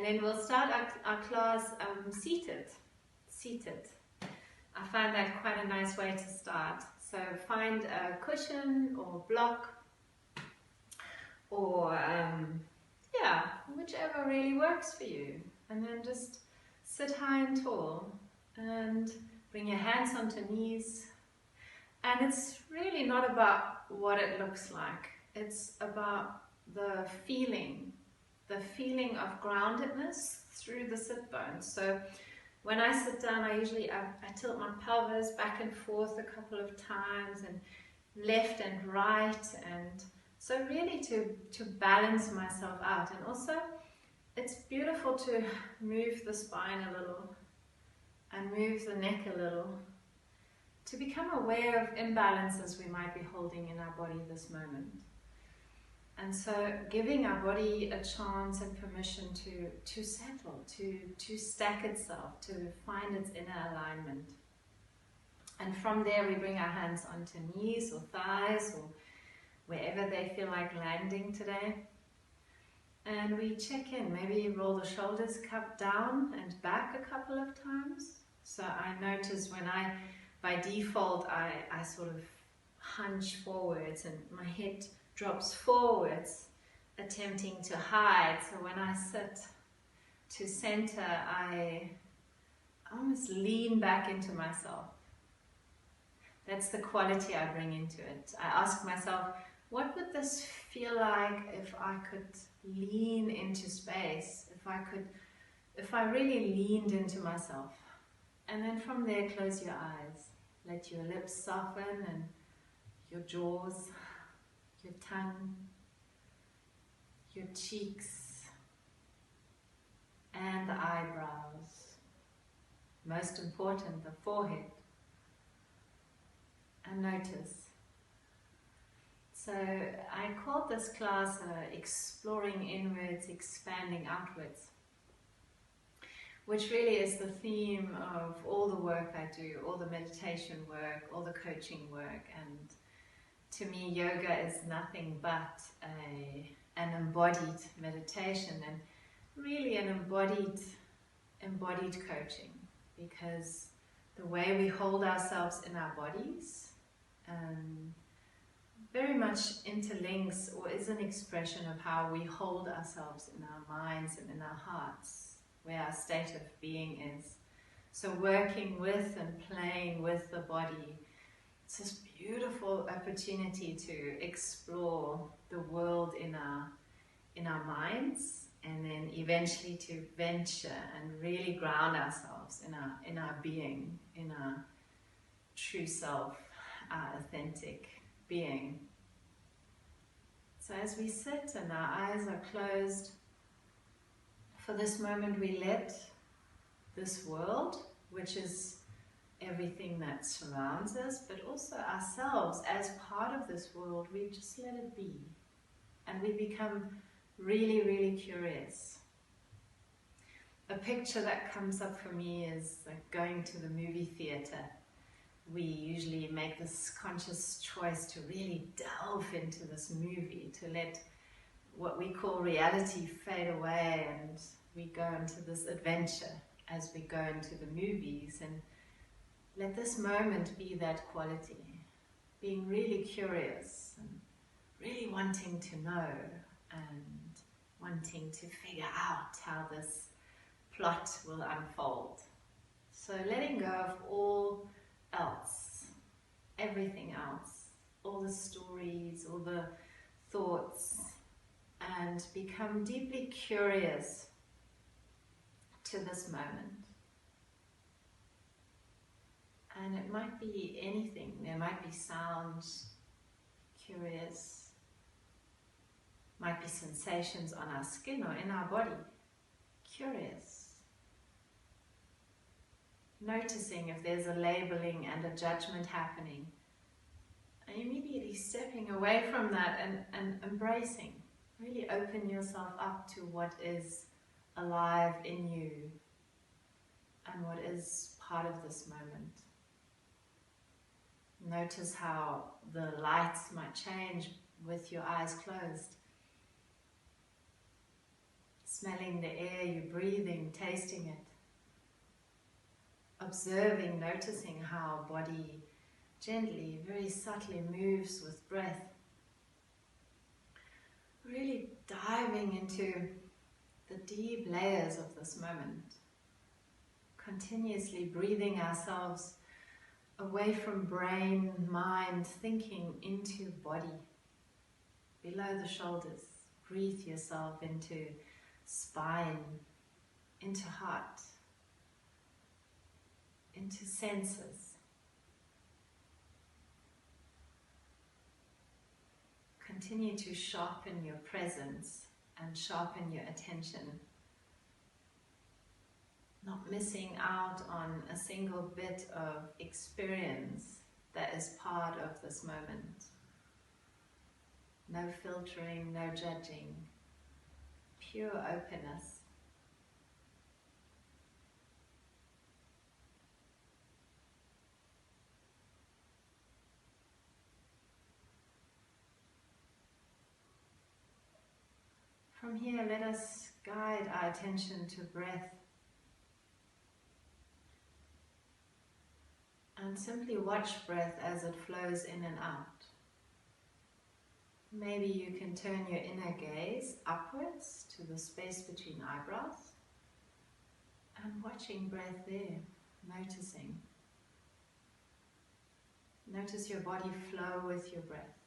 then we'll start our class seated. I find that quite a nice way to start. So find a cushion or block, or yeah, whichever really works for you. And then just sit high and tall and bring your hands onto knees. And it's really not about what it looks like. It's about the feeling of groundedness through the sit bones. So when I sit down, I tilt my pelvis back and forth a couple of times, and left and right, and so really to balance myself out. And also it's beautiful to move the spine a little and move the neck a little, to become aware of imbalances we might be holding in our body this moment. And so giving our body a chance and permission to settle, to stack itself, to find its inner alignment. And from there we bring our hands onto knees or thighs or wherever they feel like landing today. And we check in, maybe roll the shoulders down and back a couple of times. So I notice when by default, I sort of hunch forwards and my head drops forwards, attempting to hide. So when I sit to center, I almost lean back into myself. That's the quality I bring into it. I ask myself, what would this feel like if I could lean into space, if I really leaned into myself? And then from there, close your eyes. Let your lips soften and your jaws, your tongue, your cheeks, and the eyebrows. Most important, the forehead. And notice. So I called this class Exploring Inwards, Expanding Outwards, which really is the theme of all the work I do, all the meditation work, all the coaching work. And to me, yoga is nothing but an embodied meditation, and really an embodied coaching, because the way we hold ourselves in our bodies very much interlinks or is an expression of how we hold ourselves in our minds and in our hearts, where our state of being is. So working with and playing with the body, it's this beautiful opportunity to explore the world in our minds, and then eventually to venture and really ground ourselves in our being, in our true self, our authentic being. So as we sit and our eyes are closed, for this moment we let this world, which is everything that surrounds us, but also ourselves as part of this world, we just let it be. And we become really, really curious. A picture that comes up for me is like going to the movie theater. We usually make this conscious choice to really delve into this movie, to let what we call reality fade away, and we go into this adventure as we go into the movies, and let this moment be that quality, being really curious and really wanting to know and wanting to figure out how this plot will unfold. So letting go of all else, everything else, all the stories, all the thoughts, and become deeply curious to this moment. And it might be anything. There might be sounds, curious, might be sensations on our skin or in our body, curious. Noticing if there's a labeling and a judgment happening, and immediately stepping away from that and embracing. Really open yourself up to what is alive in you and what is part of this moment. Notice how the lights might change with your eyes closed. Smelling the air you breathe feeling, tasting it, observing, noticing how body gently, very subtly moves with breath. Really diving into the deep layers of this moment. Continuously breathing ourselves away from brain, mind, thinking into body. Below the shoulders, breathe yourself into spine, into heart, into senses. Continue to sharpen your presence and sharpen your attention. Not missing out on a single bit of experience that is part of this moment. No filtering, no judging, pure openness. From here, let us guide our attention to breath and simply watch breath as it flows in and out. Maybe you can turn your inner gaze upwards to the space between eyebrows and watching breath there, noticing. Notice your body flow with your breath.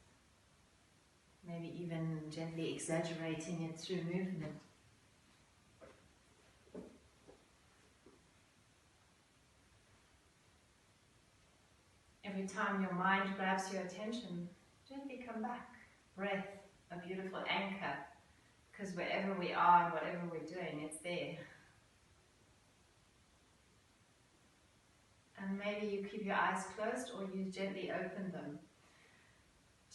Maybe even gently exaggerating it through movement. Every time your mind grabs your attention, gently come back. Breath, a beautiful anchor, because wherever we are and whatever we're doing, it's there. And maybe you keep your eyes closed or you gently open them.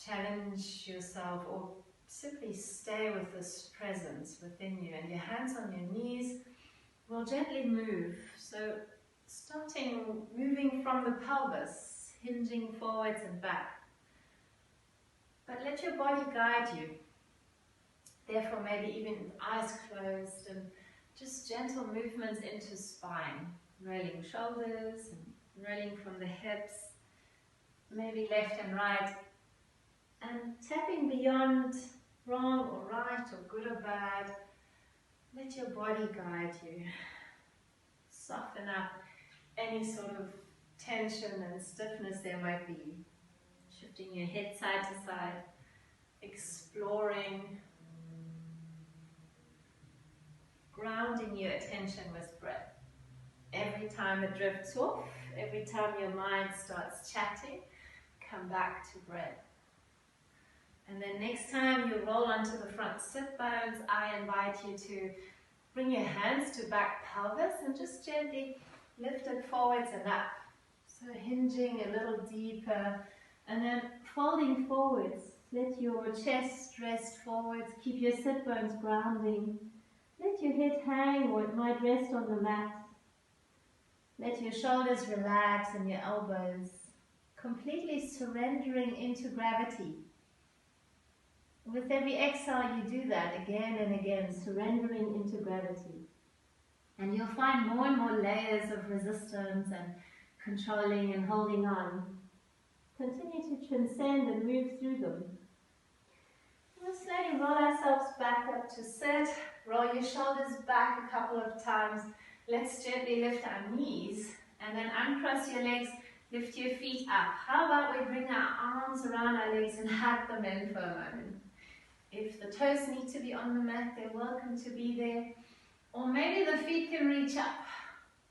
Challenge yourself or simply stay with this presence within you, and your hands on your knees will gently move. So moving from the pelvis, hinging forwards and back. But let your body guide you. Therefore, maybe even eyes closed and just gentle movements into spine. Rolling shoulders and rolling from the hips, maybe left and right. And tapping beyond wrong or right or good or bad. Let your body guide you. Soften up any sort of tension and stiffness there might be. Shifting your head side to side. Exploring. Grounding your attention with breath. Every time it drifts off, every time your mind starts chatting, come back to breath. And then next time you roll onto the front sit bones, I invite you to bring your hands to back pelvis and just gently lift it forwards and up. So hinging a little deeper and then folding forwards. Let your chest rest forwards, keep your sit bones grounding. Let your head hang or it might rest on the mat. Let your shoulders relax and your elbows, completely surrendering into gravity. With every exhale you do that again and again, surrendering into gravity. And you'll find more and more layers of resistance and controlling and holding on. Continue to transcend and move through them. We'll slowly roll ourselves back up to sit. Roll your shoulders back a couple of times. Let's gently lift our knees and then uncross your legs, lift your feet up. How about we bring our arms around our legs and hug them in for a moment. If the toes need to be on the mat, they're welcome to be there. Or maybe the feet can reach up.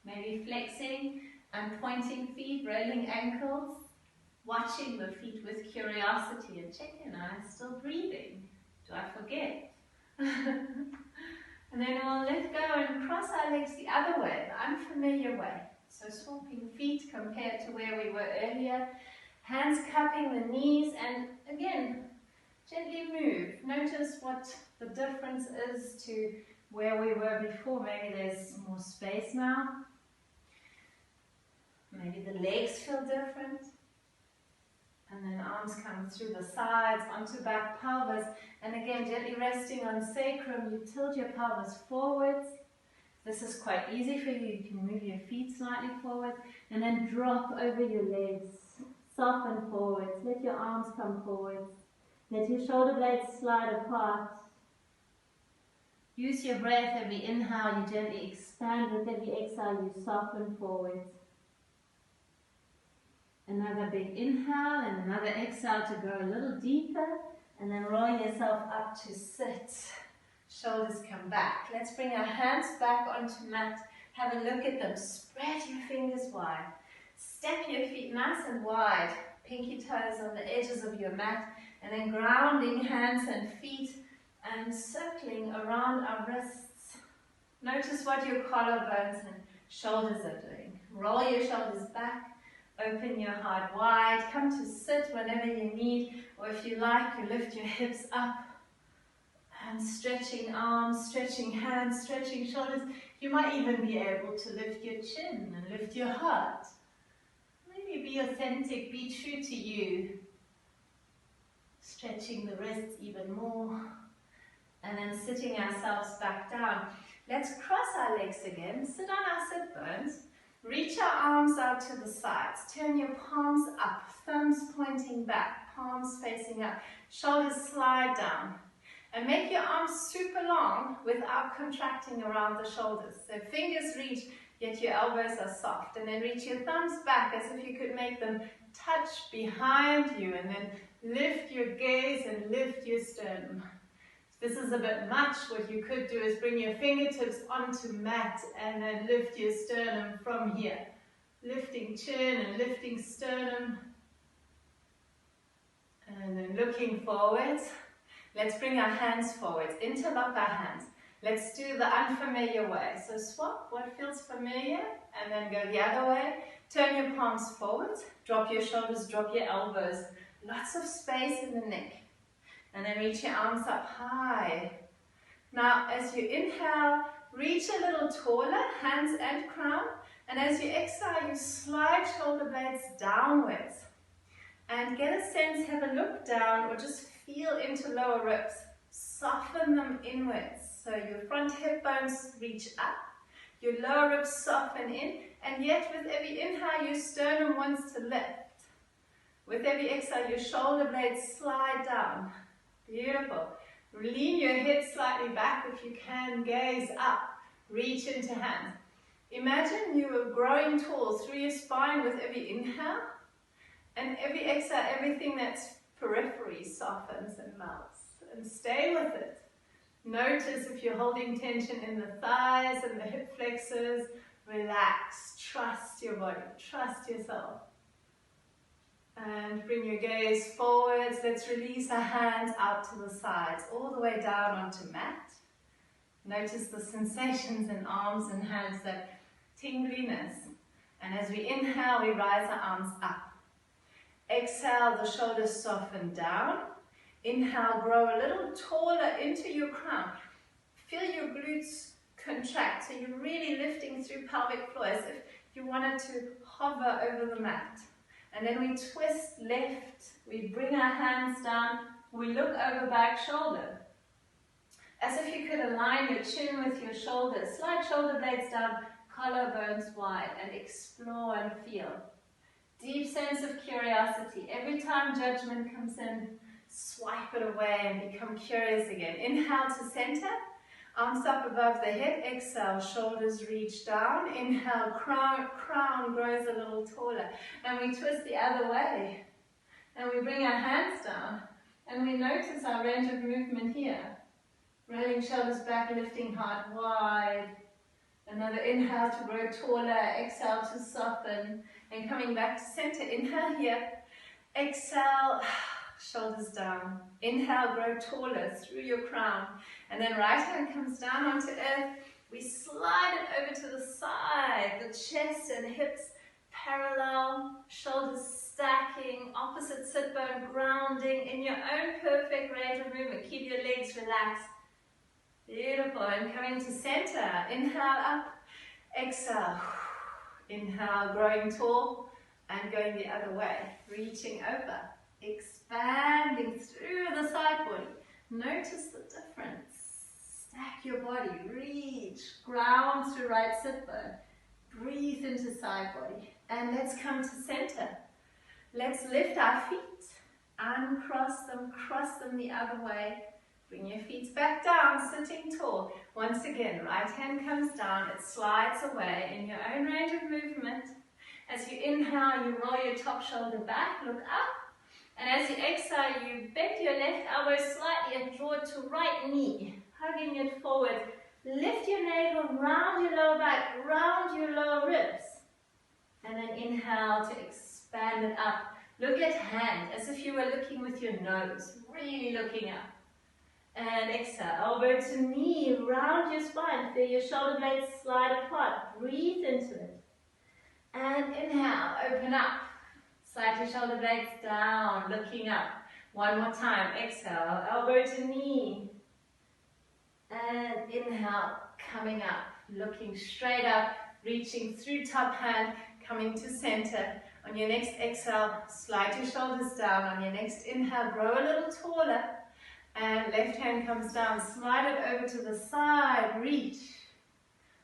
Maybe flexing and pointing feet, rolling ankles. Watching the feet with curiosity and checking, am I still breathing? Do I forget? And then we'll let go and cross our legs the other way, the unfamiliar way. So swapping feet compared to where we were earlier. Hands cupping the knees and again, gently move. Notice what the difference is to where we were before. Maybe there's more space now. Maybe the legs feel different. And then arms come through the sides, onto back pelvis. And again, gently resting on sacrum, you tilt your pelvis forwards. The This is quite easy for you. You can move your feet slightly forward and then drop over your legs. Soften forwards. Let your arms come forwards. Let your shoulder blades slide apart. Use your breath. Every inhale, you gently expand. With every exhale, you soften forwards. Another big inhale and another exhale to go a little deeper. And then roll yourself up to sit. Shoulders come back. Let's bring our hands back onto mat. Have a look at them. Spread your fingers wide. Step your feet nice and wide. Pinky toes on the edges of your mat. And then grounding hands and feet and circling around our wrists. Notice what your collarbones and shoulders are doing. Roll your shoulders back. Open your heart wide. Come to sit whenever you need. Or if you like, you lift your hips up. And stretching arms, stretching hands, stretching shoulders. You might even be able to lift your chin and lift your heart. Maybe be authentic, be true to you. Stretching the wrists even more. And then sitting ourselves back down. Let's cross our legs again. Sit on our sit bones. Reach our arms out to the sides. Turn your palms up. Thumbs pointing back. Palms facing up. Shoulders slide down. And make your arms super long without contracting around the shoulders. So fingers reach, yet your elbows are soft. And then reach your thumbs back as if you could make them touch behind you. And then lift your gaze and lift your sternum. If this is a bit much, what you could do is bring your fingertips onto mat and then lift your sternum from here. Lifting chin and lifting sternum. And then looking forwards. Let's bring our hands forwards, interlock our hands. Let's do the unfamiliar way. So swap what feels familiar and then go the other way. Turn your palms forward, drop your shoulders, drop your elbows. Lots of space in the neck. And then reach your arms up high. Now as you inhale, reach a little taller, hands and crown. And as you exhale, you slide shoulder blades downwards. And get a sense, have a look down or just feel into lower ribs. Soften them inwards. So your front hip bones reach up. Your lower ribs soften in. And yet with every inhale, your sternum wants to lift. With every exhale, your shoulder blades slide down. Beautiful. Lean your head slightly back if you can. Gaze up. Reach into hands. Imagine you are growing tall through your spine with every inhale. And every exhale, everything that's periphery softens and melts. And stay with it. Notice if you're holding tension in the thighs and the hip flexors. Relax. Trust your body. Trust yourself. And bring your gaze forwards. Let's release our hands out to the sides, all the way down onto mat. Notice the sensations in arms and hands, that tingliness. And as we inhale, we rise our arms up. Exhale, the shoulders soften down. Inhale, grow a little taller into your crown. Feel your glutes contract, so you're really lifting through pelvic floor as if you wanted to hover over the mat. And then we twist left, we bring our hands down, we look over back shoulder. As if you could align your chin with your shoulders. Slide shoulder blades down, collarbones wide, and explore and feel. Deep sense of curiosity. Every time judgment comes in, swipe it away and become curious again. Inhale to center, arms up above the head. Exhale, shoulders reach down. Inhale, crown grows a little taller. And we twist the other way. And we bring our hands down. And we notice our range of movement here. Rolling shoulders back, lifting heart wide. Another inhale to grow taller. Exhale to soften. And coming back to center. Inhale here. Exhale, shoulders down. Inhale, grow taller through your crown. And then right hand comes down onto earth. We slide it over to the side. The chest and hips parallel. Shoulders stacking. Opposite sit bone grounding. In your own perfect range of movement. Keep your legs relaxed. Beautiful. And coming to center. Inhale up. Exhale. Inhale, growing tall. And going the other way. Reaching over. Expanding through the side body. Notice the difference. Stack your body, reach, ground through right sit bone. Breathe into side body. And let's come to center. Let's lift our feet, uncross them, cross them the other way. Bring your feet back down, sitting tall. Once again, right hand comes down, it slides away in your own range of movement. As you inhale, you roll your top shoulder back, look up. And as you exhale, you bend your left elbow slightly and draw it to right knee, hugging it forward. Lift your navel, round your lower back, round your lower ribs. And then inhale to expand it up. Look at hand, as if you were looking with your nose, really looking up. And exhale, elbow to knee, round your spine, feel your shoulder blades slide apart. Breathe into it. And inhale, open up. Slide your shoulder blades down, looking up. One more time, exhale, elbow to knee. And inhale, coming up, looking straight up, reaching through top hand, coming to center. On your next exhale, slide your shoulders down. On your next inhale, grow a little taller. And left hand comes down, slide it over to the side, reach.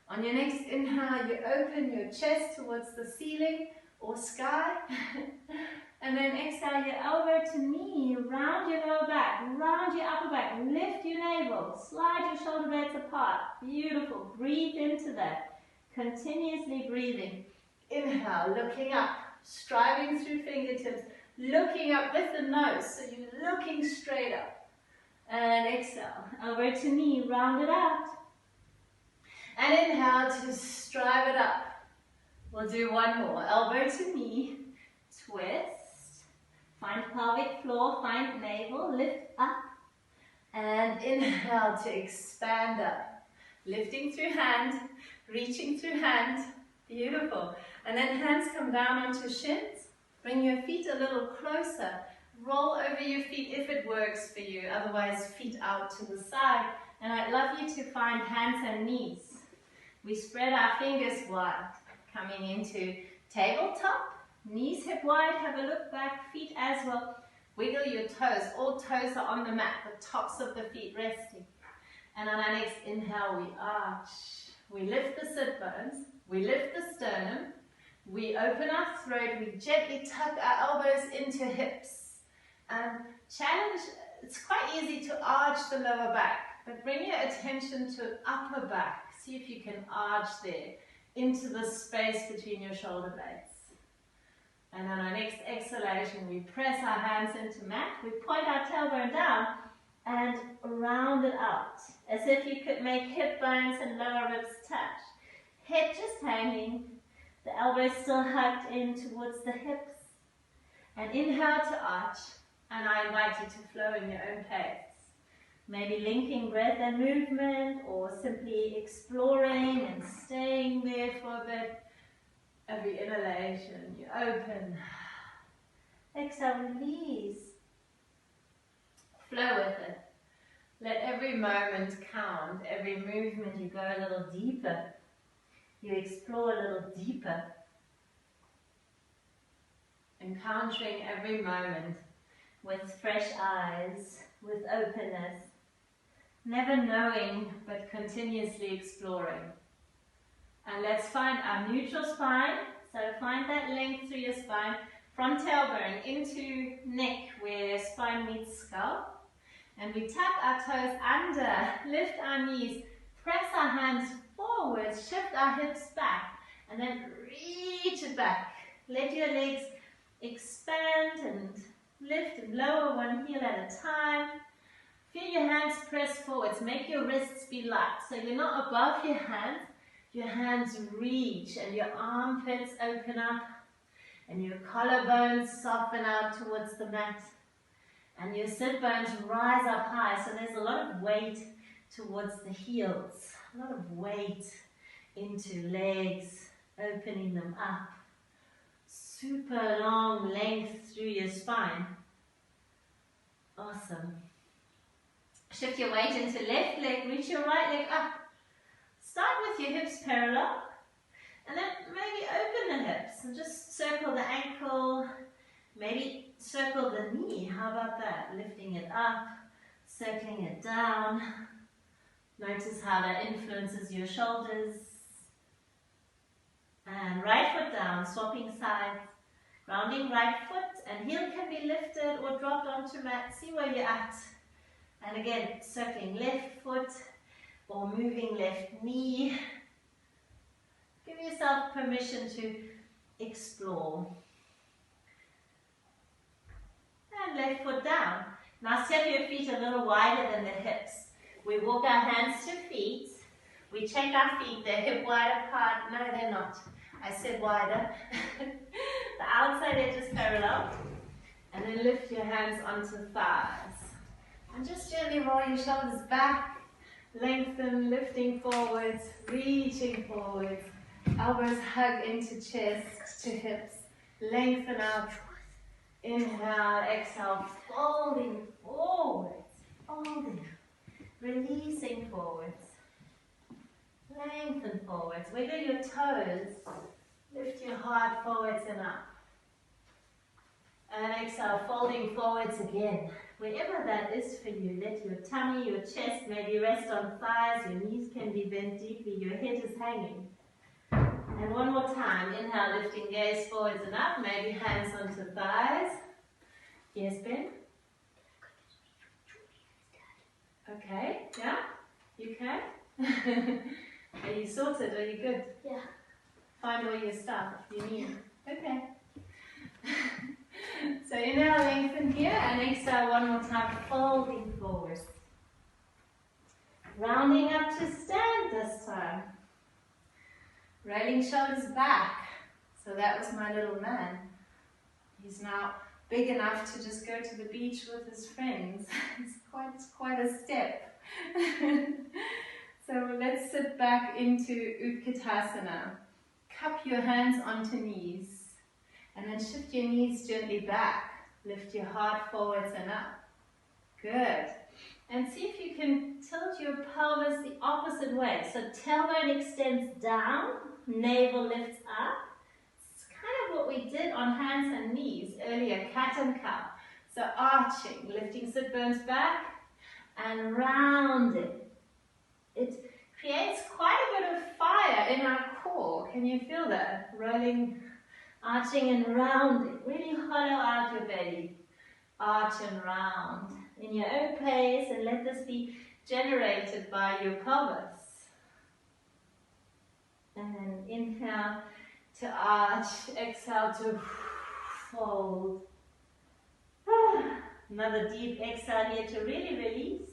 On your next inhale, you open your chest towards the ceiling or sky. And then exhale, your elbow to knee, round your lower back, round your upper back, lift your navel, slide your shoulder blades apart. Beautiful. Breathe into that. Continuously breathing. Inhale, looking up, striving through fingertips, looking up with the nose, so you're looking straight up. And exhale, elbow to knee, round it out. And inhale to strive it up. We'll do one more. Elbow to knee, twist. Find pelvic floor, find navel, lift up. And inhale to expand up. Lifting through hand, reaching through hand. Beautiful. And then hands come down onto shins. Bring your feet a little closer. Roll over your feet if it works for you. Otherwise, feet out to the side. And I'd love you to find hands and knees. We spread our fingers wide. Coming into tabletop. Knees hip wide. Have a look back. Feet as well. Wiggle your toes. All toes are on the mat. The tops of the feet resting. And on our next inhale, we arch. We lift the sit bones. We lift the sternum. We open our throat. We gently tuck our elbows into hips. Challenge, it's quite easy to arch the lower back, but bring your attention to upper back. See if you can arch there into the space between your shoulder blades. And on our next exhalation, we press our hands into mat. We point our tailbone down and round it out, as if you could make hip bones and lower ribs touch. Head just hanging, the elbows still hugged in towards the hips. And inhale to arch. And I invite you to flow in your own pace. Maybe linking breath and movement, or simply exploring and staying there for a bit. Every inhalation, you open. Exhale, release. Flow with it. Let every moment count. Every movement, you go a little deeper. You explore a little deeper. Encountering every moment with fresh eyes, with openness, never knowing but continuously exploring. And let's find our neutral spine. So find that length through your spine from tailbone into neck where spine meets scalp. And we tap our toes under, lift our knees, press our hands forward, shift our hips back, and then reach it back. Let your legs expand and lift and lower one heel at a time. Feel your hands press forwards. Make your wrists be light. So you're not above your hands reach and your armpits open up and your collarbones soften out towards the mat and your sit bones rise up high. So there's a lot of weight towards the heels, a lot of weight into legs, opening them up. Super long length through your spine. Awesome. Shift your weight into left leg, reach your right leg up. Start with your hips parallel, and then maybe open the hips and just circle the ankle, maybe circle the knee. How about that? Lifting it up, circling it down, Notice how that influences your shoulders. And right foot down, swapping sides. Grounding right foot, and heel can be lifted or dropped onto mat. See where you're at. And again, circling left foot or moving left knee. Give yourself permission to explore. And left foot down. Now step your feet a little wider than the hips. We walk our hands to feet. We check our feet. They're hip wide apart. No, they're not. I said wider. The outside edge is parallel. And then lift your hands onto thighs. And just gently roll your shoulders back. Lengthen, lifting forwards, reaching forwards. Elbows hug into chest, to hips. Lengthen out. Inhale, exhale, folding forwards. Folding. Releasing forwards. Lengthen forwards. Wiggle your toes. Lift your heart forwards and up. And exhale, folding forwards again. Wherever that is for you, let your tummy, your chest maybe rest on thighs. Your knees can be bent deeply. Your head is hanging. And one more time. Inhale, lifting gaze forwards and up. Maybe hands onto thighs. Yes, Ben? Okay, yeah? You can? Are you sorted? Are you good? Yeah. Find all your stuff you need. Okay. So inhale, lengthen here, and exhale one more time, folding forward. Rounding up to stand this time. Rolling shoulders back. So that was my little man. He's now big enough to just go to the beach with his friends. It's quite a step. So let's sit back into Utkatasana. Cup your hands onto knees. And then shift your knees gently back. Lift your heart forwards and up. Good. And see if you can tilt your pelvis the opposite way. So tailbone extends down, navel lifts up. It's kind of what we did on hands and knees earlier, cat and cow. So arching, lifting sit bones back and rounding. It creates quite a bit of fire in our core. Can you feel that? Rolling, arching and rounding. Really hollow out your belly. Arch and round in your own pace, and let this be generated by your pelvis. And then inhale to arch, exhale to fold. Another deep exhale here to really release.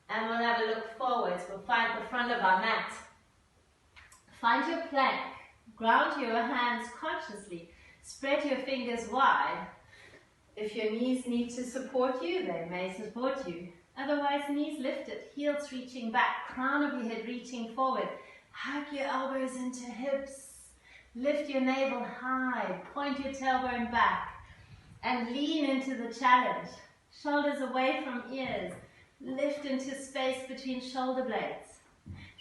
And we'll have a look forwards. We'll find the front of our mat. Find your plank. Ground your hands consciously. Spread your fingers wide. If your knees need to support you, they may support you. Otherwise, knees lifted, heels reaching back, crown of your head reaching forward. Hug your elbows into hips. Lift your navel high. Point your tailbone back. And lean into the challenge. Shoulders away from ears. Lift into space between shoulder blades.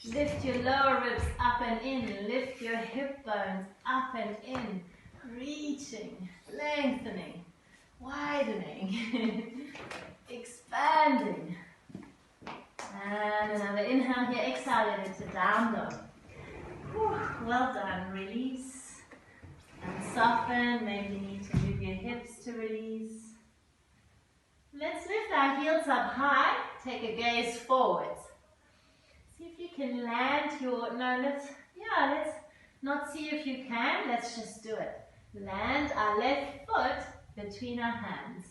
Lift your lower ribs up and in. Lift your hip bones up and in. Reaching, lengthening. Widening, expanding. And another inhale here, exhale it into down dog. Well done, release and soften. Maybe you need to move your hips to release. Let's lift our heels up high, take a gaze forwards. See if you can land your, let's not see if you can, let's just do it. Land our left foot between our hands,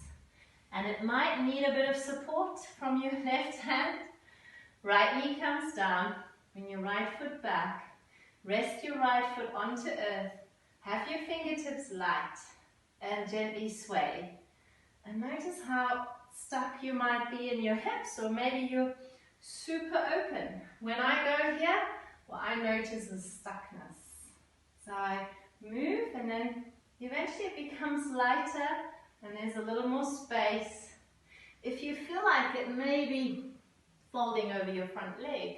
and it might need a bit of support from your left hand. Right knee comes down, bring your right foot back, rest your right foot onto earth, have your fingertips light and gently sway, and notice how stuck you might be in your hips, or maybe you're super open. When I go here, what I notice is stuckness. So I move, and then eventually it becomes lighter and there's a little more space. If you feel like it may be folding over your front leg,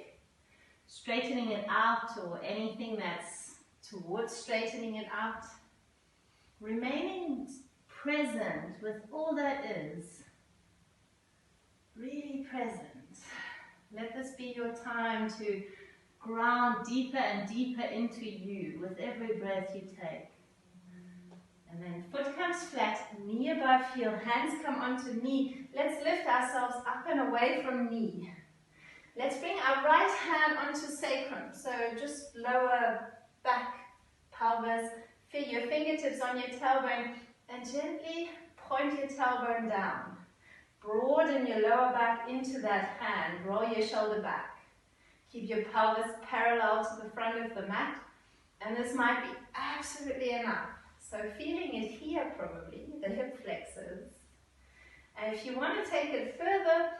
straightening it out, or anything that's towards straightening it out, remaining present with all that is, really present. Let this be your time to ground deeper and deeper into you with every breath you take. And then foot comes flat, knee above heel, hands come onto knee. Let's lift ourselves up and away from knee. Let's bring our right hand onto sacrum, so just lower back, pelvis. Feel your fingertips on your tailbone and gently point your tailbone down. Broaden your lower back into that hand, roll your shoulder back. Keep your pelvis parallel to the front of the mat, and this might be absolutely enough. So feeling it here probably, the hip flexors. And if you want to take it further,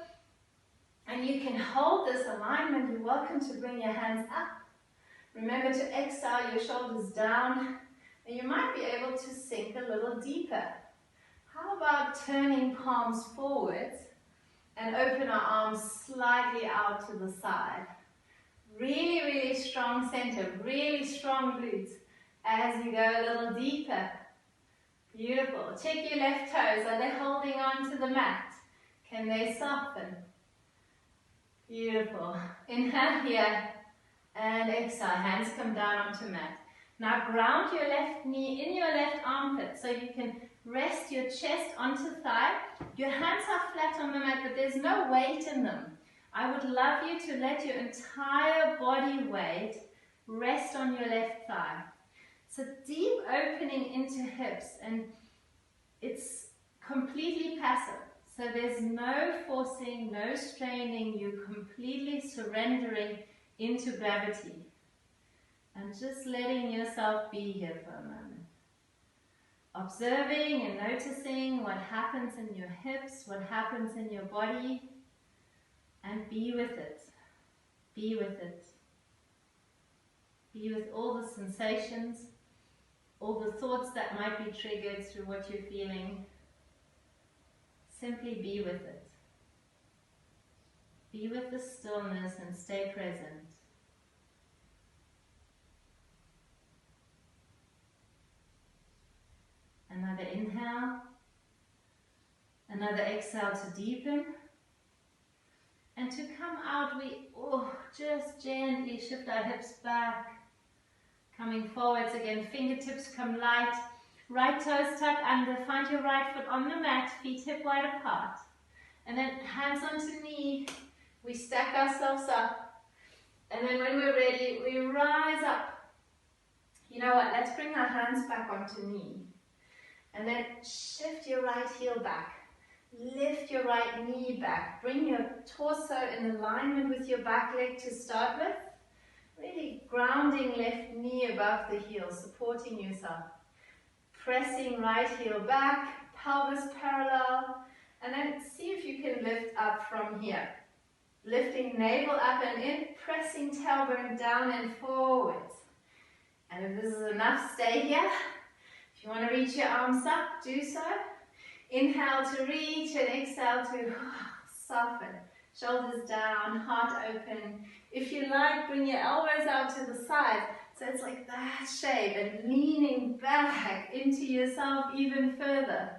and you can hold this alignment, you're welcome to bring your hands up. Remember to exhale your shoulders down, and you might be able to sink a little deeper. How about turning palms forwards and open our arms slightly out to the side? Really, really strong center, really strong glutes as you go a little deeper. Beautiful. Check your left toes. Are they holding on to the mat? Can they soften? Beautiful. Inhale here and exhale. Hands come down onto mat. Now ground your left knee in your left armpit so you can rest your chest onto thigh. Your hands are flat on the mat, but there's no weight in them. I would love you to let your entire body weight rest on your left thigh. So deep opening into hips, and it's completely passive. So there's no forcing, no straining, you're completely surrendering into gravity. And just letting yourself be here for a moment. Observing and noticing what happens in your hips, what happens in your body, and be with it. Be with it. Be with all the sensations, all the thoughts that might be triggered through what you're feeling. Simply be with it. Be with the stillness and stay present. Another inhale. Another exhale to deepen. And to come out, we just gently shift our hips back. Coming forwards again, fingertips come light. Right toes tuck under, find your right foot on the mat, feet hip wide apart. And then hands onto knee, we stack ourselves up. And then when we're ready, we rise up. You know what, let's bring our hands back onto knee. And then shift your right heel back. Lift your right knee back. Bring your torso in alignment with your back leg to start with. Really grounding left knee above the heel, supporting yourself. Pressing right heel back, pelvis parallel, and then see if you can lift up from here. Lifting navel up and in, pressing tailbone down and forwards. And if this is enough, stay here. If you want to reach your arms up, do so. Inhale to reach and exhale to soften. Shoulders down, heart open. If you like, bring your elbows out to the side. So it's like that shape, and leaning back into yourself even further.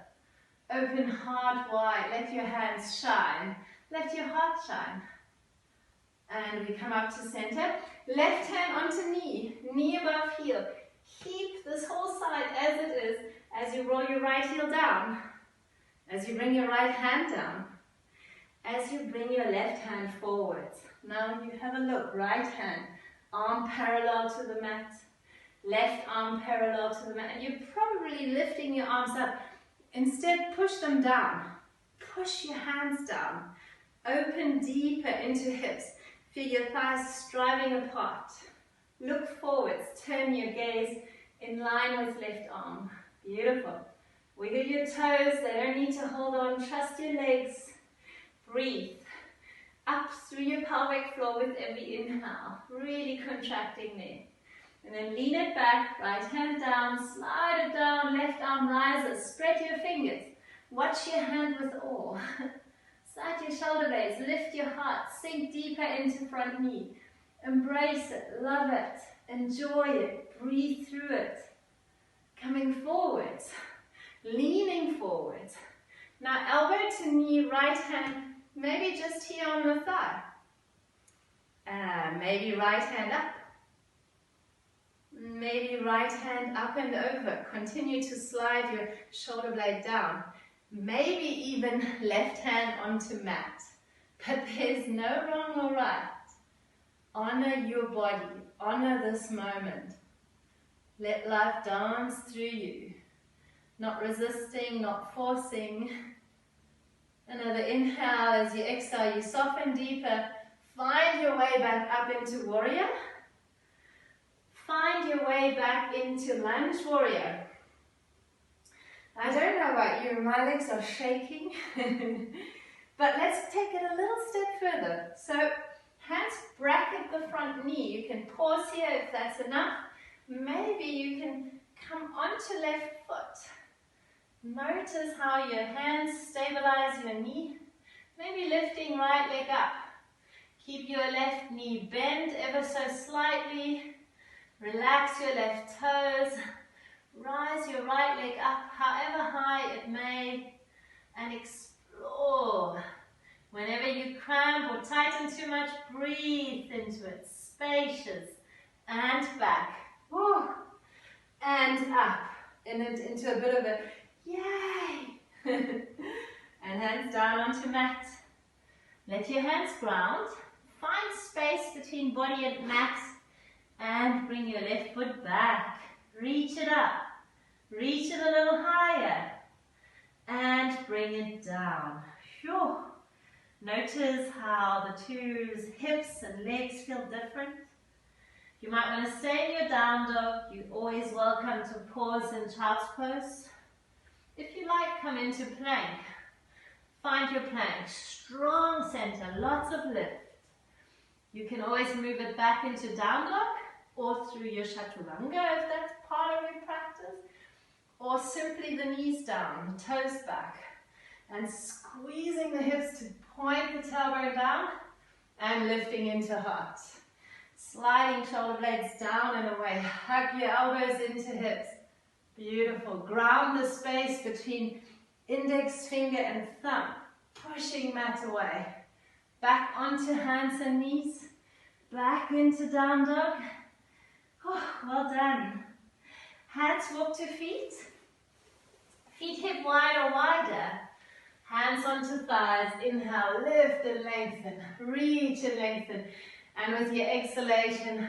Open heart wide, let your hands shine. Let your heart shine. And we come up to center. Left hand onto knee, knee above heel. Keep this whole side as it is as you roll your right heel down. As you bring your right hand down. As you bring your left hand forwards. Now you have a look, right hand. Arm parallel to the mat, left arm parallel to the mat, and you're probably lifting your arms up. Instead, push them down. Push your hands down. Open deeper into hips. Feel your thighs striving apart. Look forwards. Turn your gaze in line with left arm. Beautiful. Wiggle your toes. They don't need to hold on. Trust your legs. Breathe. Up through your pelvic floor with every inhale, really contracting there. And then lean it back, right hand down, slide it down, left arm rises, spread your fingers. Watch your hand with awe. Slide your shoulder blades, lift your heart, sink deeper into front knee. Embrace it, love it, enjoy it, breathe through it. Coming forwards, leaning forwards. Now elbow to knee, right hand, maybe just here on the thigh. Maybe right hand up. Maybe right hand up and over. Continue to slide your shoulder blade down. Maybe even left hand onto mat. But there's no wrong or right. Honor your body. Honor this moment. Let life dance through you. Not resisting, not forcing. Another inhale. As you exhale, you soften deeper. Find your way back up into warrior. Find your way back into lunge warrior. I don't know about you, my legs are shaking. But let's take it a little step further. So hands bracket the front knee. You can pause here if that's enough. Maybe you can come onto left foot. Notice how your hands stabilize your knee. Maybe lifting right leg up. Keep your left knee bent ever so slightly. Relax your left toes. Rise your right leg up, however high it may, and explore. Whenever you cramp or tighten too much, breathe into it. Spacious. And back. Woo. And up. Into a bit of a yay. And hands down onto mat. Let your hands ground. Find space between body and mat. And bring your left foot back. Reach it up. Reach it a little higher. And bring it down. Phew. Notice how the two hips and legs feel different. You might want to stay in your down dog. You're always welcome to pause in child's pose. If you like, come into plank. Find your plank. Strong center, lots of lift. You can always move it back into down dog or through your chaturanga if that's part of your practice. Or simply the knees down, the toes back. And squeezing the hips to point the tailbone down and lifting into heart. Sliding shoulder blades down and away. Hug your elbows into hips. Beautiful. Ground the space between index finger and thumb. Pushing mat away. Back onto hands and knees. Back into down dog. Oh, well done. Hands walk to feet. Feet hip wide or wider. Hands onto thighs. Inhale, lift and lengthen. Reach and lengthen. And with your exhalation,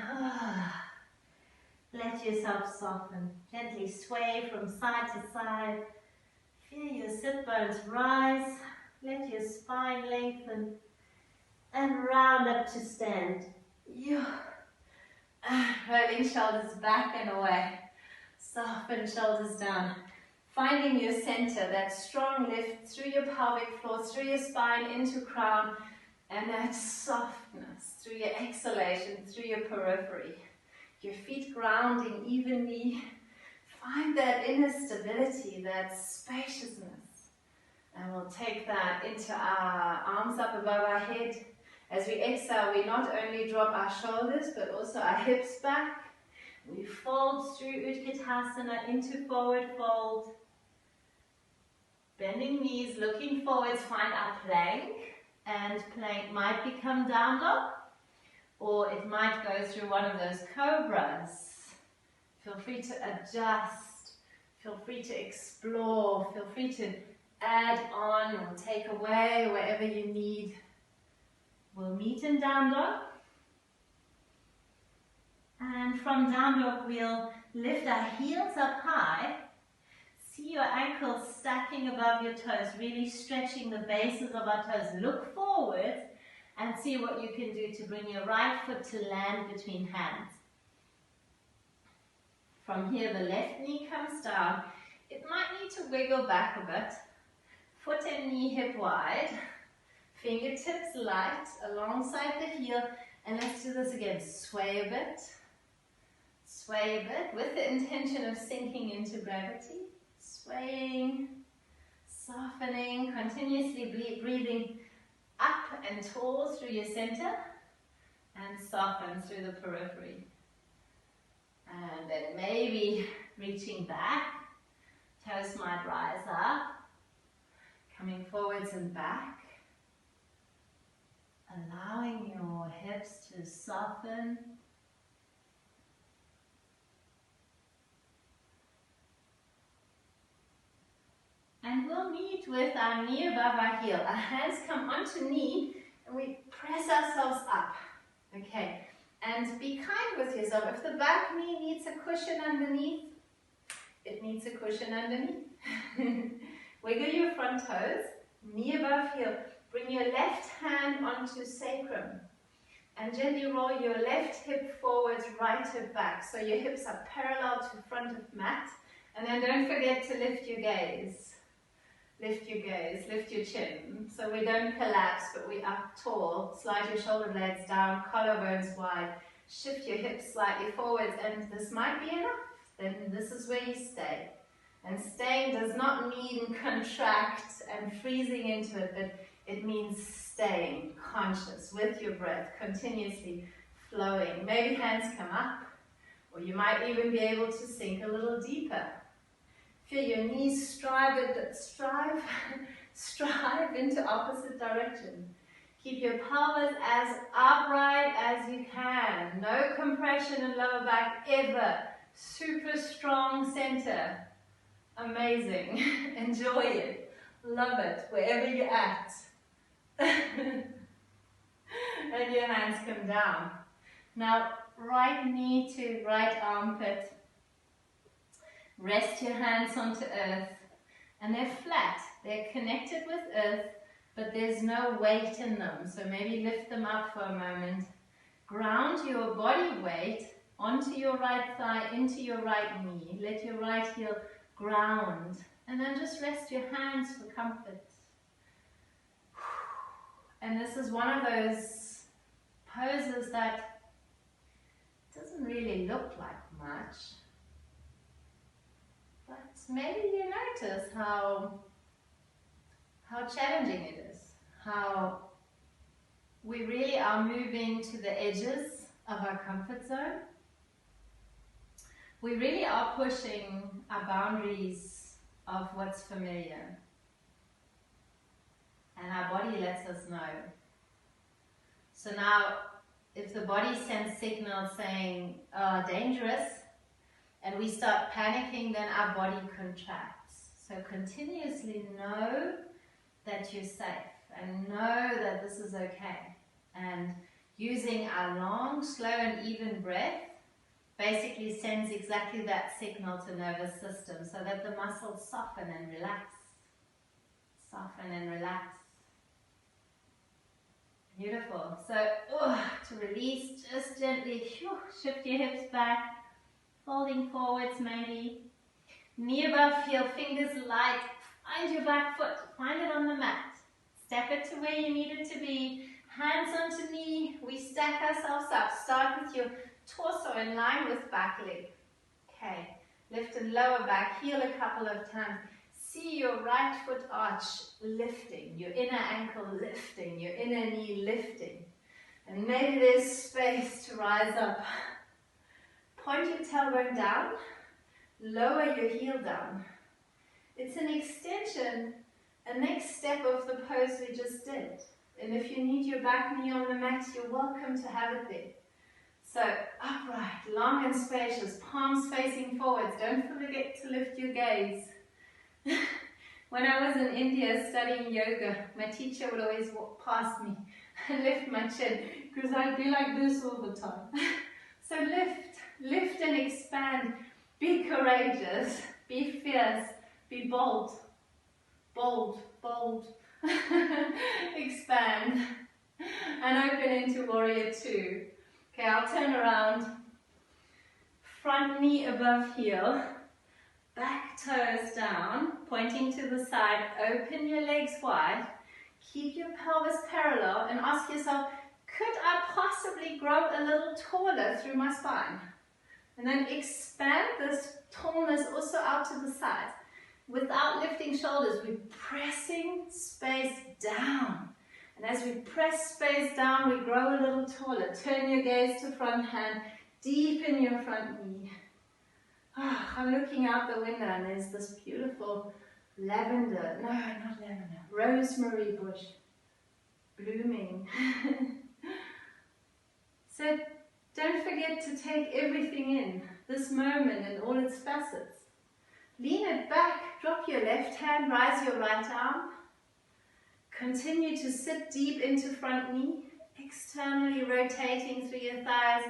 let yourself soften. Gently sway from side to side. Feel your sit bones rise. Let your spine lengthen. And round up to stand. Rolling shoulders back and away. Soften shoulders down. Finding your center, that strong lift through your pelvic floor, through your spine, into crown. And that softness through your exhalation, through your periphery. Your feet grounding evenly. Find that inner stability, that spaciousness. And we'll take that into our arms up above our head. As we exhale, we not only drop our shoulders, but also our hips back. We fold through Utkatasana into forward fold. Bending knees, looking forwards, find our plank. And plank might become down dog, or it might go through one of those cobras. Feel free to adjust, feel free to explore, feel free to add on or take away wherever you need. We'll meet in down dog. And from down dog, we'll lift our heels up high. See your ankles stacking above your toes, really stretching the bases of our toes. Look forward and see what you can do to bring your right foot to land between hands. From here, the left knee comes down. It might need to wiggle back a bit. Foot and knee hip wide. Fingertips light alongside the heel. And let's do this again. Sway a bit. Sway a bit with the intention of sinking into gravity. Swaying, softening, continuously breathing up and tall through your center and soften through the periphery. And then maybe reaching back, toes might rise up, coming forwards and back. allowing your hips to soften. And we'll meet with our knee above our heel. Our hands come onto knee and we press ourselves up. Okay, and be kind with yourself. If the back knee needs a cushion underneath, it needs a cushion underneath. Wiggle your front toes, knee above heel. Bring your left hand onto sacrum. And gently roll your left hip forwards, right hip back. So your hips are parallel to front of mat. And then don't forget to lift your gaze. Lift your gaze, lift your chin. So we don't collapse, but we are tall. Slide your shoulder blades down, collarbones wide. Shift your hips slightly forwards, and this might be enough. Then this is where you stay. And staying does not mean contract and freezing into it, but it means staying conscious with your breath, continuously flowing. Maybe hands come up, or you might even be able to sink a little deeper. Feel your knees strive into opposite direction. Keep your pelvis as upright as you can. No compression in lower back ever. Super strong center. Amazing. Enjoy it. Love it. Wherever you're at. And your hands come down. Now, right knee to right armpit. Rest your hands onto earth, and they're flat. They're connected with earth, but there's no weight in them. So maybe lift them up for a moment. Ground your body weight onto your right thigh, into your right knee. Let your right heel ground, and then just rest your hands for comfort. And this is one of those poses that doesn't really look like much. But maybe you notice how challenging it is, how we really are moving to the edges of our comfort zone. We really are pushing our boundaries of what's familiar. And our body lets us know. So now, if the body sends signals saying, oh, dangerous, and we start panicking, then our body contracts. So continuously know that you're safe and know that this is okay. And using our long, slow and even breath basically sends exactly that signal to nervous system so that the muscles soften and relax. Soften and relax. Beautiful. So to release, just gently shift your hips back. Folding forwards maybe. Knee above heel, fingers light. Find your back foot. Find it on the mat. Step it to where you need it to be. Hands onto knee. We stack ourselves up. Start with your torso in line with back leg. Okay. Lift and lower back. Heel a couple of times. See your right foot arch lifting. Your inner ankle lifting. Your inner knee lifting. And maybe there's space to rise up. Point your tailbone down, lower your heel down. It's an extension, a next step of the pose we just did. And if you need your back knee on the mat, you're welcome to have it there. So upright, long and spacious, palms facing forwards. Don't forget to lift your gaze. When I was in India studying yoga, my teacher would always walk past me and lift my chin because I'd be like this all the time. So lift and expand. Be courageous. Be fierce. Be bold. Bold, bold. Expand. And open into warrior two. Okay, I'll turn around. Front knee above heel. Back toes down, pointing to the side. Open your legs wide. Keep your pelvis parallel and ask yourself, could I possibly grow a little taller through my spine? And then expand this tallness also out to the side. Without lifting shoulders, we're pressing space down. And as we press space down, we grow a little taller. Turn your gaze to front hand. Deepen your front knee. I'm looking out the window and there's this beautiful rosemary bush. blooming. So don't forget to take everything in, this moment in all its facets. Lean it back, drop your left hand, rise your right arm. Continue to sit deep into front knee, externally rotating through your thighs,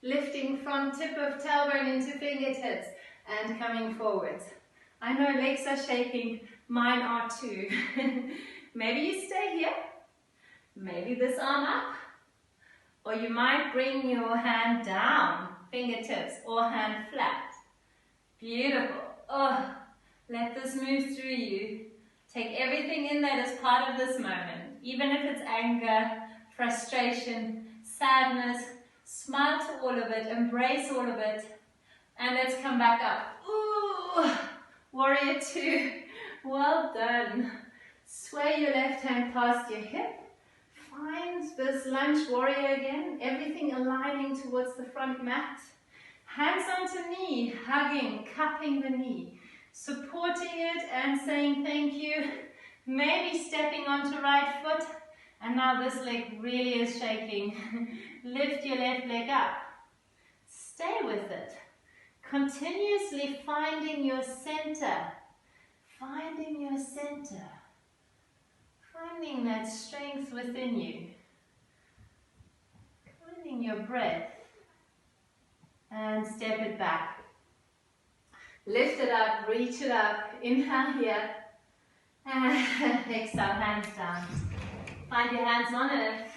lifting from tip of tailbone into fingertips and coming forwards. I know legs are shaking, mine are too. Maybe you stay here, maybe this arm up, or you might bring your hand down, fingertips or hand flat. Beautiful. Oh, let this move through you. Take everything in that is part of this moment, even if it's anger, frustration, sadness. Smile to all of it, embrace all of it, and let's come back up. Ooh, warrior two, well done. Sway your left hand past your hip. Find this lunge warrior again, everything aligning towards the front mat. Hands onto knee, hugging, cupping the knee, supporting it and saying thank you. Maybe stepping onto right foot, and now this leg really is shaking. Lift your left leg up. Stay with it. Continuously finding your center. Finding your center. Finding that strength within you. Finding your breath. And step it back. Lift it up, reach it up. Inhale here. And exhale, hands down. Find your hands on it.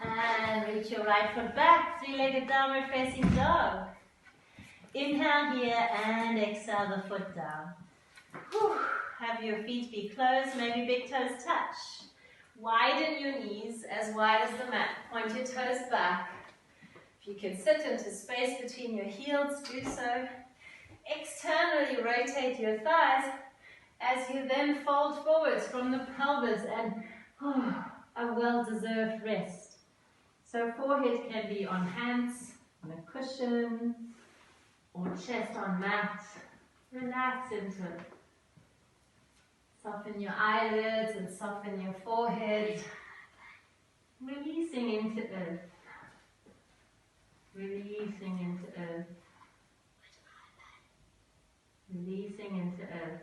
And reach your right foot back. Three-legged downward facing dog. Inhale here and exhale the foot down. Whew. Have your feet be closed, maybe big toes touch. Widen your knees as wide as the mat. Point your toes back. If you can sit into space between your heels, do so. Externally rotate your thighs as you then fold forwards from the pelvis and a well-deserved rest. So forehead can be on hands, on a cushion, or chest on mat. Relax into it. Soften your eyelids and soften your forehead. Releasing into earth. Releasing into earth. Releasing into earth.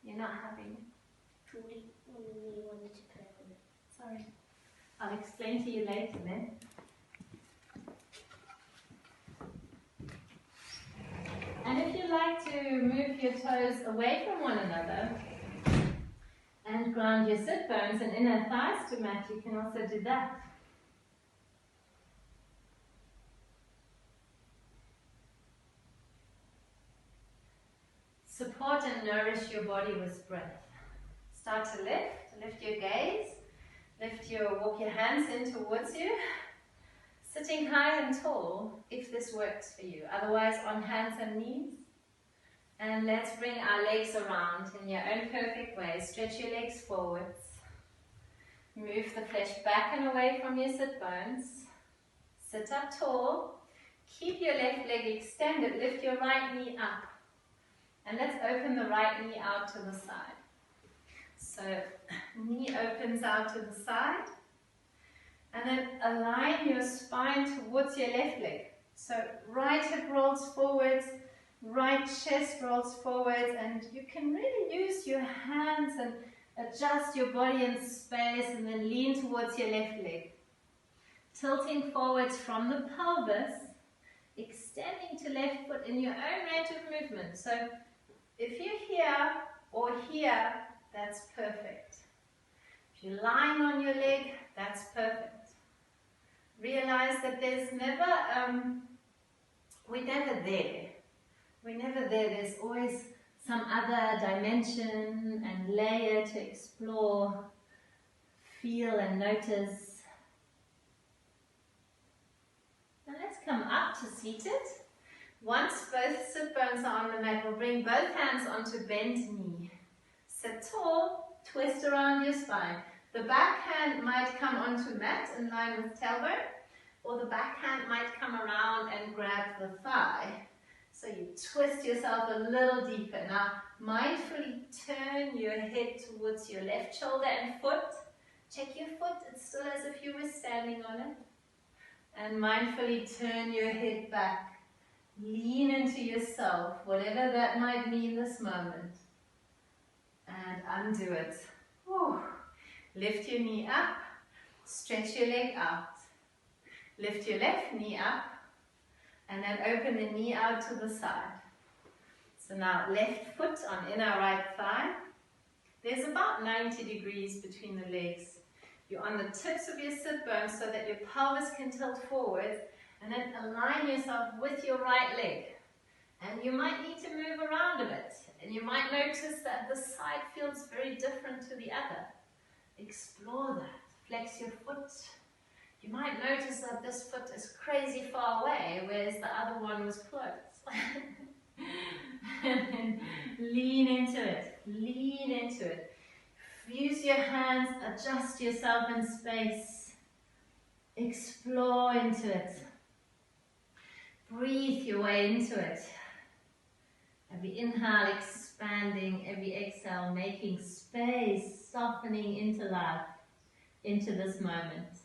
You're not having Sorry. I'll explain to you later then. And if you like to move your toes away from one another and ground your sit bones and inner thighs to mat, you can also do that. Support and nourish your body with breath. Start to lift your gaze, walk your hands in towards you, sitting high and tall if this works for you, otherwise on hands and knees. And let's bring our legs around in your own perfect way. Stretch your legs forwards, move the flesh back and away from your sit bones, sit up tall, keep your left leg extended, lift your right knee up. And let's open the right knee out to the side. So, knee opens out to the side. And then align your spine towards your left leg. So, right hip rolls forwards, right chest rolls forwards. And you can really use your hands and adjust your body in space and then lean towards your left leg. Tilting forwards from the pelvis, extending to left foot in your own range of movement. So, if you're here or here, that's perfect. If you're lying on your leg, that's perfect. Realize that there's never, we're never there. We're never there. There's always some other dimension and layer to explore, feel and notice. Now let's come up to seated. Once both sit bones are on the mat, we'll bring both hands onto bent knee. Sit tall, twist around your spine. The back hand might come onto mat in line with tailbone, or the back hand might come around and grab the thigh. So you twist yourself a little deeper. Now, mindfully turn your head towards your left shoulder and foot. Check your foot, it's still as if you were standing on it. And mindfully turn your head back. Lean into yourself, whatever that might mean this moment. And undo it. Whew. Lift your knee up, stretch your leg out. Lift your left knee up, and then open the knee out to the side. So now left foot on inner right thigh. There's about 90 degrees between the legs. You're on the tips of your sit bones so that your pelvis can tilt forward, and then align yourself with your right leg. And you might need to move around a bit, and you might notice that the side feels very different to the other. Explore that. Flex your foot. You might notice that this foot is crazy far away, whereas the other one was close. And then lean into it. Lean into it. Use your hands, adjust yourself in space. Explore into it. Breathe your way into it. Every inhale expanding, every exhale making space, softening into life, into this moment,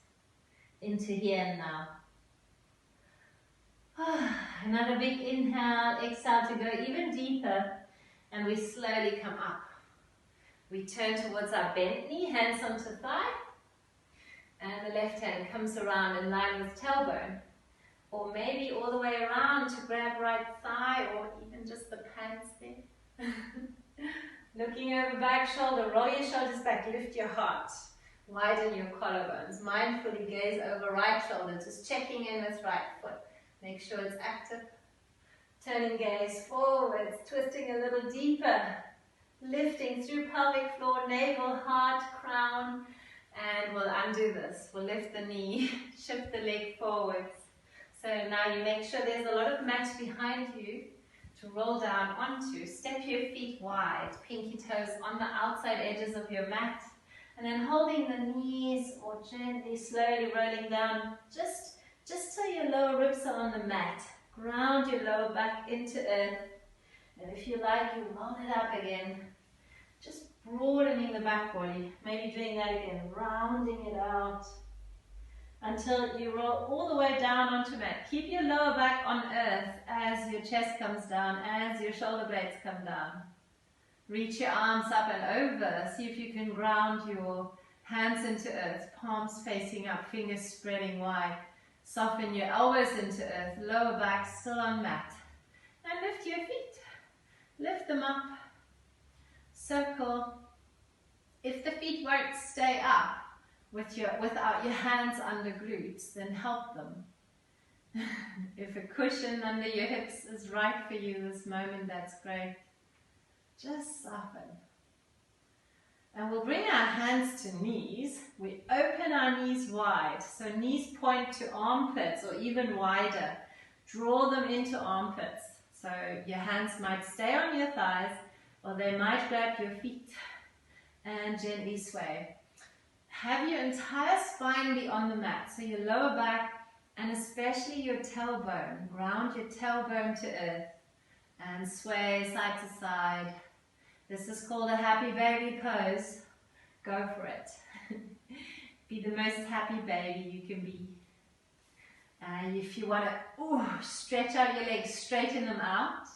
into here and now. Another big inhale, exhale to go even deeper, and we slowly come up. We turn towards our bent knee, hands onto thigh, and the left hand comes around in line with tailbone. Or maybe all the way around to grab right thigh, or even just the pants there. Looking over back shoulder, roll your shoulders back, lift your heart. Widen your collarbones. Mindfully gaze over right shoulder, just checking in with right foot. Make sure it's active. Turning gaze forwards, twisting a little deeper. Lifting through pelvic floor, navel, heart, crown. And we'll undo this. We'll lift the knee, shift the leg forwards. So now you make sure there's a lot of mat behind you to roll down onto. Step your feet wide, pinky toes on the outside edges of your mat. And then holding the knees or gently, slowly rolling down just till your lower ribs are on the mat. Ground your lower back into earth. And if you like, you roll it up again. Just broadening the back body. Maybe doing that again, rounding it out. Until you roll all the way down onto mat. Keep your lower back on earth as your chest comes down, as your shoulder blades come down. Reach your arms up and over. See if you can ground your hands into earth, palms facing up, fingers spreading wide. Soften your elbows into earth, lower back still on mat. And lift your feet. Lift them up. Circle. If the feet won't stay up, without your hands under glutes, then help them. If a cushion under your hips is right for you this moment, that's great. Just soften. And we'll bring our hands to knees. We open our knees wide. So knees point to armpits or even wider. Draw them into armpits. So your hands might stay on your thighs or they might grab your feet and gently sway. Have your entire spine be on the mat, so your lower back and especially your tailbone. Ground your tailbone to earth and sway side to side. This is called a happy baby pose. Go for it. Be the most happy baby you can be. And if you want to stretch out your legs, straighten them out,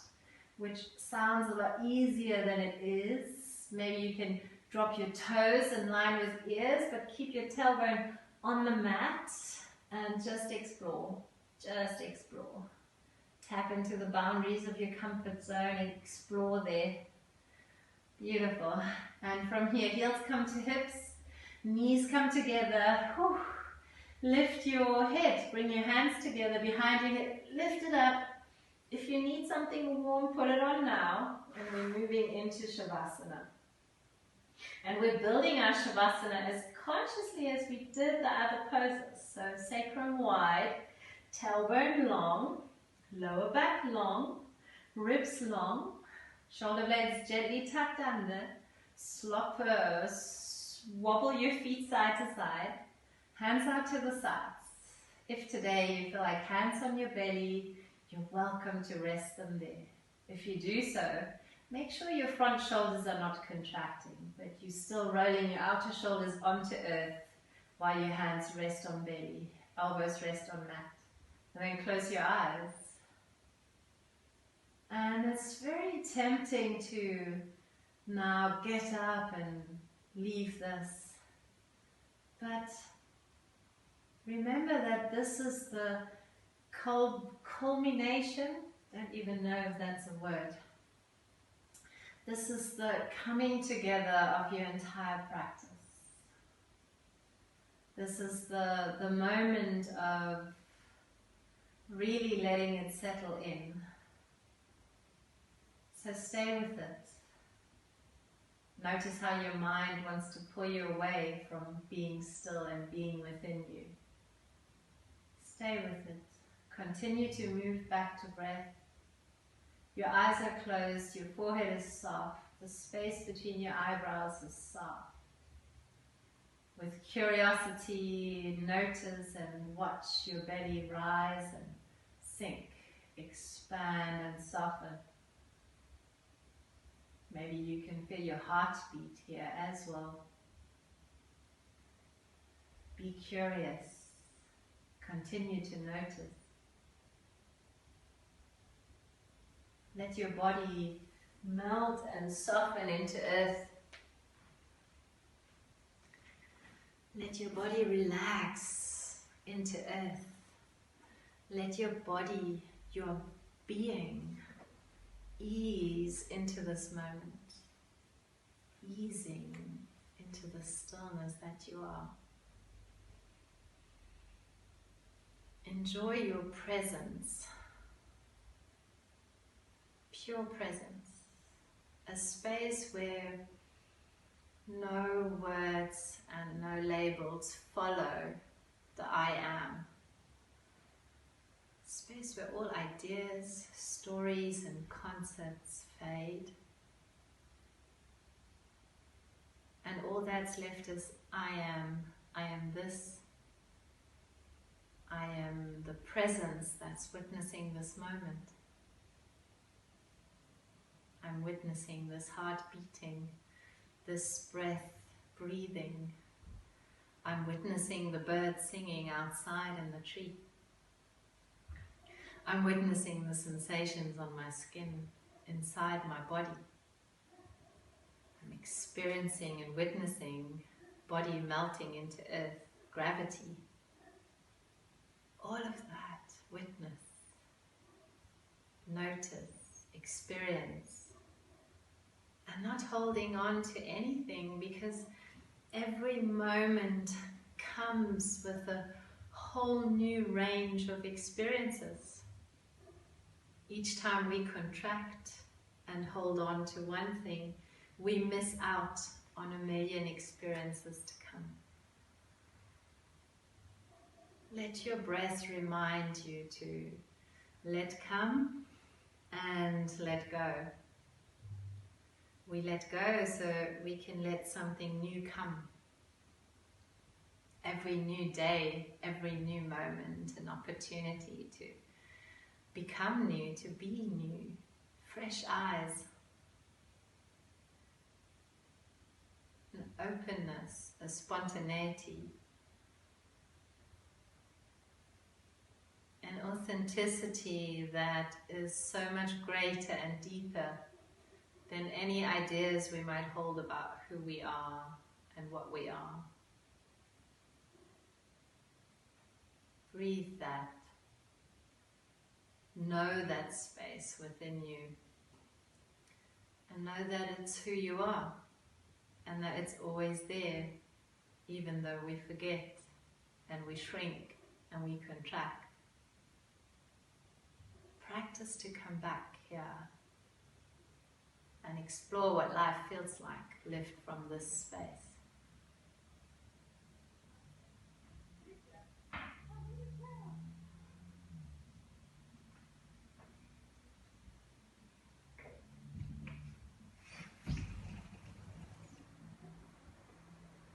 which sounds a lot easier than it is. Maybe you can drop your toes in line with ears, but keep your tailbone on the mat and just explore. Just explore. Tap into the boundaries of your comfort zone and explore there. Beautiful. And from here, heels come to hips, knees come together. Whew. Lift your head, bring your hands together behind your head, lift it up. If you need something warm, put it on now. And we're moving into Shavasana. And we're building our Shavasana as consciously as we did the other poses. So sacrum wide, tailbone long, lower back long, ribs long, shoulder blades gently tucked under, wobble your feet side to side, hands out to the sides. If today you feel like hands on your belly, you're welcome to rest them there. If you do so, make sure your front shoulders are not contracting, but you're still rolling your outer shoulders onto earth while your hands rest on belly, elbows rest on mat. And then close your eyes. And it's very tempting to now get up and leave this. But remember that this is the culmination, don't even know if that's a word. This is the coming together of your entire practice. This is the moment of really letting it settle in. So stay with it. Notice how your mind wants to pull you away from being still and being within you. Stay with it. Continue to move back to breath. Your eyes are closed, your forehead is soft, the space between your eyebrows is soft. With curiosity, notice and watch your belly rise and sink, expand and soften. Maybe you can feel your heartbeat here as well. Be curious. Continue to notice. Let your body melt and soften into earth. Let your body relax into earth. Let your body, your being, ease into this moment, easing into the stillness that you are. Enjoy your presence, pure presence, a space where no words and no labels follow the I am. Space where all ideas, stories and concepts fade. And all that's left is I am this. I am the presence that's witnessing this moment. I'm witnessing this heart beating, this breath breathing. I'm witnessing the birds singing outside in the tree. I'm witnessing the sensations on my skin, inside my body. I'm experiencing and witnessing body melting into earth, gravity. All of that, witness, notice, experience, and not holding on to anything, because every moment comes with a whole new range of experiences. Each time we contract and hold on to one thing, we miss out on 1,000,000 experiences to come. Let your breath remind you to let come and let go. We let go so we can let something new come. Every new day, every new moment, an opportunity to become new, to be new, fresh eyes, an openness, a spontaneity, an authenticity that is so much greater and deeper than any ideas we might hold about who we are and what we are. Breathe that. Know that space within you. And know that it's who you are. And that it's always there, even though we forget and we shrink and we contract. Practice to come back here and explore what life feels like lived from this space.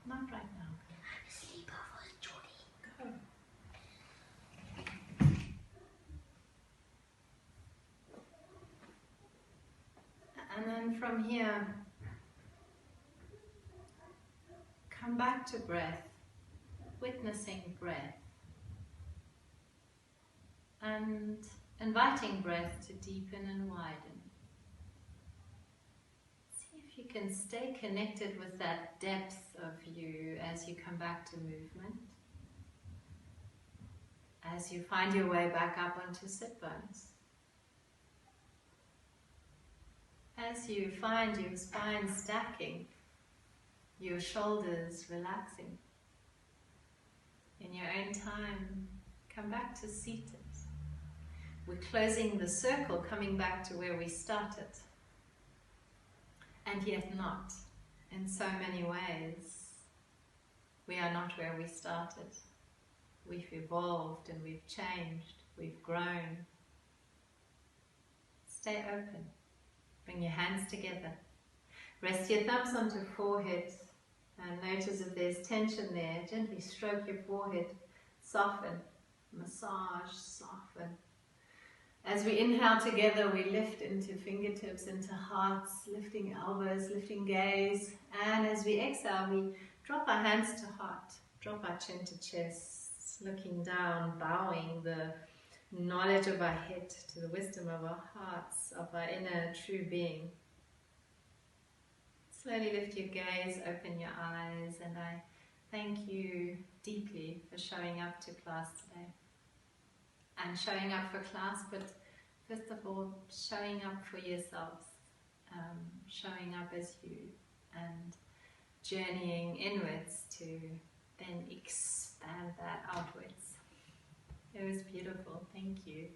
Not right now. Sleep over, Jordy. Go. from here, come back to breath, witnessing breath, and inviting breath to deepen and widen. See if you can stay connected with that depth of you as you come back to movement, as you find your way back up onto sit bones. As you find your spine stacking, your shoulders relaxing. In your own time, come back to seated. We're closing the circle, coming back to where we started. And yet not. In so many ways, we are not where we started. We've evolved and we've changed, we've grown. Stay open. Bring your hands together. Rest your thumbs onto forehead and notice if there's tension there. Gently stroke your forehead. Soften. Massage. Soften. As we inhale together, we lift into fingertips, into hearts, lifting elbows, lifting gaze. And as we exhale, we drop our hands to heart. Drop our chin to chest. Looking down, bowing the knowledge of our head to the wisdom of our hearts, of our inner true being. Slowly lift your gaze, open your eyes, and I thank you deeply for showing up to class today. And showing up for class, but first of all, showing up for yourselves, showing up as you, and journeying inwards to then expand that outwards. It was beautiful. Thank you.